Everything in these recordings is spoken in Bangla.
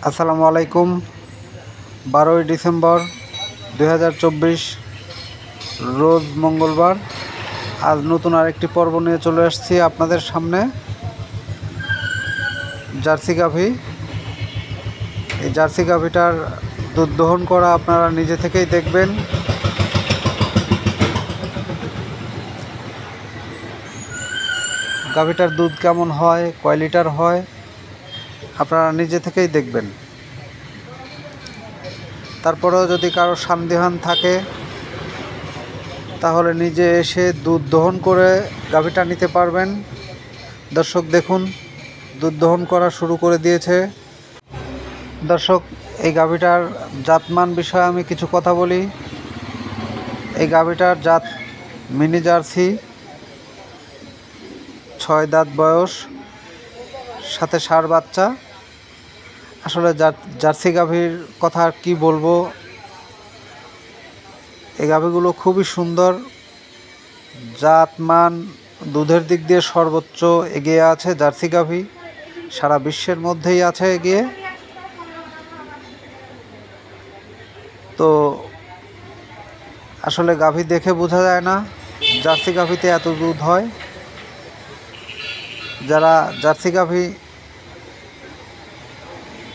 আসসালামু আলাইকুম। 12ই ডিসেম্বর 2024 রোজ মঙ্গলবার। আজ নতুন আরেকটি পর্ব নিয়ে চলে আসছি আপনাদের সামনে। জার্সি গাভী। এই জার্সি গাভীটার দুধ দহন করা আপনারা নিজে থেকেই দেখবেন। গাভীটার দুধ কেমন হয়, কয় লিটার হয়, আপনারা নিজে থেকেই দেখবেন। তারপরেও যদি কারো সন্দেহান থাকে তাহলে নিজে এসে দুধ দহন করে গাভীটা নিতে পারবেন। দর্শক দেখুন, দুধ দহন করা শুরু করে দিয়েছে। দর্শক, এই গাভীটার জাতমান বিষয়ে আমি কিছু কথা বলি। এই গাভীটার জাত মিনি জার্সি, 6 দাঁত বয়স, সাথে ষাঁড় বাচ্চা। আসলে জার্সি গাভীর কথা আর কি বলবো, এই গাভীগুলো খুবই সুন্দর। জাতমান দুধের দিক দিয়ে সর্বোচ্চ এগিয়ে আছে জার্সি গাভী, সারা বিশ্বের মধ্যেই আছে এগিয়ে। তো আসলে গাভী দেখে বোঝা যায় না জার্সি গাভীতে এত দুধ হয়। যারা জার্সি গাভী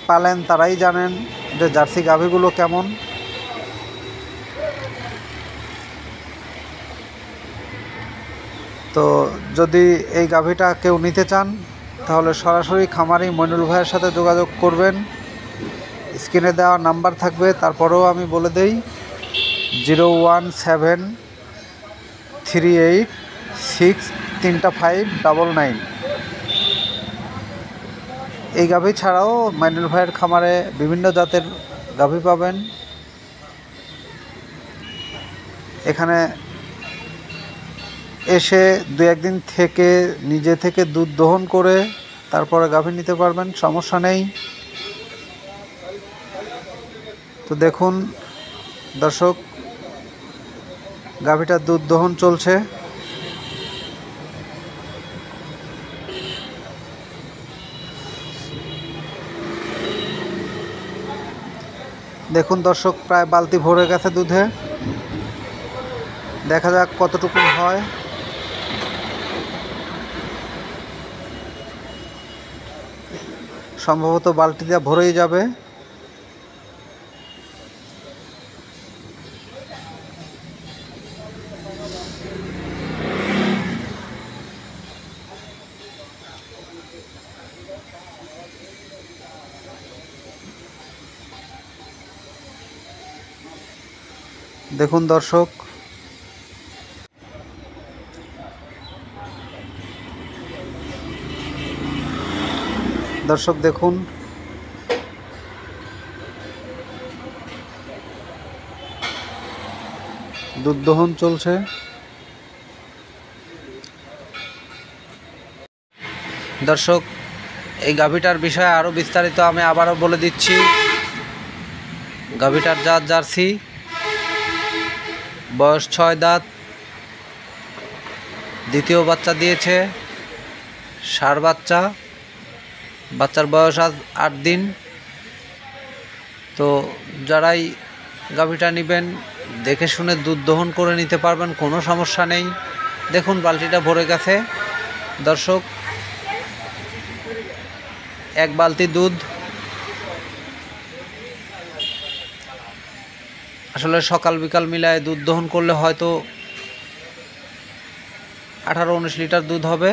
পালেন তারাই জানেন যে জার্সি গাভীগুলো কেমন। তো যদি এই গাভীটা কেউ নিতে চান তাহলে সরাসরি খামারি মইনুল ভাইয়ের সাথে যোগাযোগ করবেন। স্ক্রিনে দেওয়া নাম্বার থাকবে, তারপরেও আমি বলে দেই 01738635999। এই গাভী ছাড়াও মইনুল ভাইয়ের খামারে বিভিন্ন জাতের গাভী পাবেন। এখানে এসে 2-1 দিন থেকে নিজে থেকে দুধ দহন করে তারপরে গাভী নিতে পারবেন, সমস্যা নেই। তো দেখুন দর্শক, গাভীটার দুধ দহন চলছে। দেখুন দর্শক, প্রায় বালতি ভরে গেছে দুধে। দেখা যাক কতটুকু হয়। সম্ভবত বালতিটা ভরেই যাবে। দেখুন দর্শক, দেখুন দুধ দহন চলছে। দর্শক, এই গাভীটার বিষয়ে আরও বিস্তারিত আমি আবারও বলে দিচ্ছি। গাভীটার জাত জার্সি, বয়স 6 দাঁত, দ্বিতীয় বাচ্চা দিয়েছে, ষাঁড় বাচ্চা। বাচ্চার বয়স আজ 8 দিন। তো যারাই গাভীটা নেবেন দেখে শুনে দুধ দহন করে নিতে পারবেন, কোনো সমস্যা নেই। দেখুন বালতিটা ভরে গেছে। দর্শক, 1 বালতি দুধ। আসলে সকাল বিকাল মিলায় দুধ দহন করলে হয়তো 18-19 লিটার দুধ হবে।